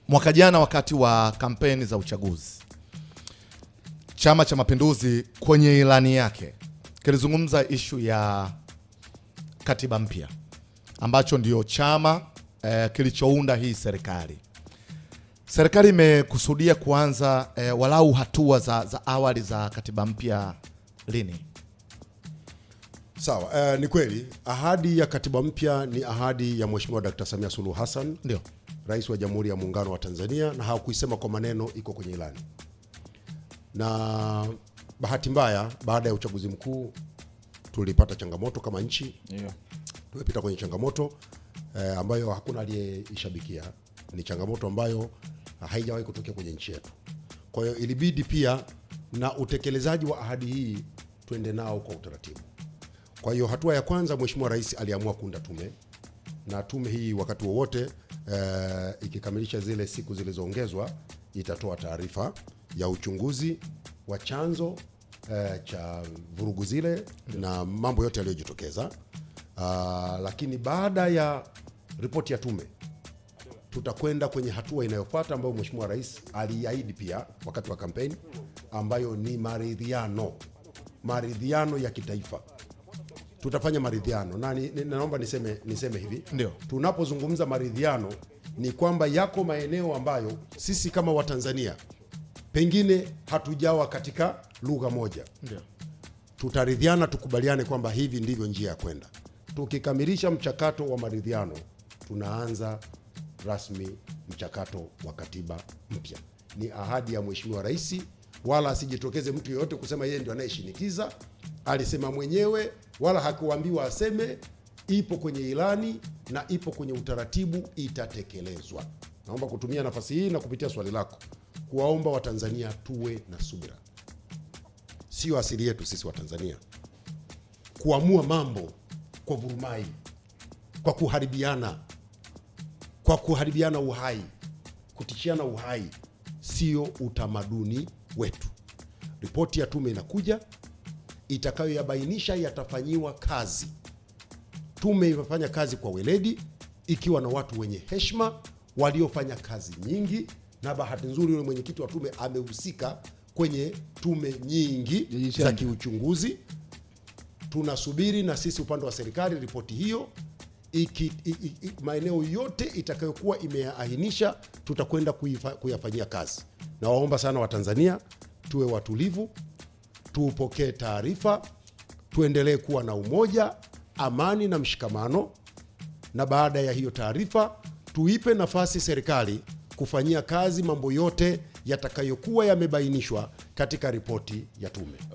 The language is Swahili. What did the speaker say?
Mwaka jana wakati wa kampeni za uchaguzi, Chama cha Mapinduzi kwenye ilani yake kilizungumza ishu ya katiba mpya, ambacho ndio chama kilichounda hii serikali. Serikali imekusudia kuanza walau hatua za awali za katiba mpya lini? Sawa, ni kweli ahadi ya katiba mpya ni ahadi ya Mheshimiwa Dr. Samia Suluhu Hassan, ndio Rais wa Jamhuri ya Muungano wa Tanzania, na hakuisema kwa maneno, iko kwenye ilani. Na bahati mbaya baada ya uchaguzi mkuu tulipata changamoto kama nchi. Ndio. Tumepita kwenye changamoto ambayo hakuna aliyeishabikia. Ni changamoto ambayo haijawahi kutokea kwenye nchi yetu. Kwa hiyo ilibidi pia na utekelezaji wa ahadi hii tuende nao kwa utaratibu. Kwa hiyo hatua ya kwanza, Mheshimiwa Rais aliamua kuunda tume, na tume hii wakati wowote ikikamilisha zile siku zilizoongezwa itatoa taarifa ya uchunguzi wa chanzo cha vurugu zile na mambo yote yaliyojitokeza. Lakini baada ya ripoti ya tume tutakwenda kwenye hatua inayofuata ambayo Mheshimiwa Rais aliahidi pia wakati wa kampeni, ambayo ni maridhiano ya kitaifa. Tutafanya maridhiano na naomba niseme hivi. Ndio. Tunapozungumza maridhiano ni kwamba yako maeneo ambayo sisi kama Watanzania pengine hatujawa katika lugha moja. Ndio. Tutaridhiana, tukubaliane kwamba hivi ndivyo njia ya kwenda. Tukikamilisha mchakato wa maridhiano, tunaanza rasmi mchakato wa katiba mpya. Ni ahadi ya Mheshimiwa Rais, wala asijitokeze mtu yeyote kusema yeye ndio anayeshinikiza. Alisema mwenyewe, wala hakuambiwa aseme. Ipo kwenye ilani na ipo kwenye utaratibu, itatekelezwa. Naomba kutumia nafasi hii na kupitia swali lako kuwaomba Watanzania tuwe na subira. Sio asili yetu sisi Watanzania kuamua mambo kwa vurumai, kwa kuharibiana uhai, kutishiana uhai. Sio utamaduni wetu. Ripoti ya tume inakuja, itakayoyabainisha yatafanyiwa kazi. Tume imefanya kazi kwa weledi, ikiwa na watu wenye heshima waliofanya kazi nyingi, na bahati nzuri yule mwenyekiti wa tume amehusika kwenye tume nyingi za kiuchunguzi. Tunasubiri na sisi upande wa serikali ripoti hiyo, maeneo yote itakayokuwa imeainisha tutakwenda kuyafanyia kazi. Na waomba sana Watanzania tuwe watulivu, tupokee taarifa, tuendelee kuwa na umoja, amani na mshikamano, na baada ya hiyo taarifa tuipe nafasi serikali kufanyia kazi mambo yote yatakayokuwa yamebainishwa katika ripoti ya tume.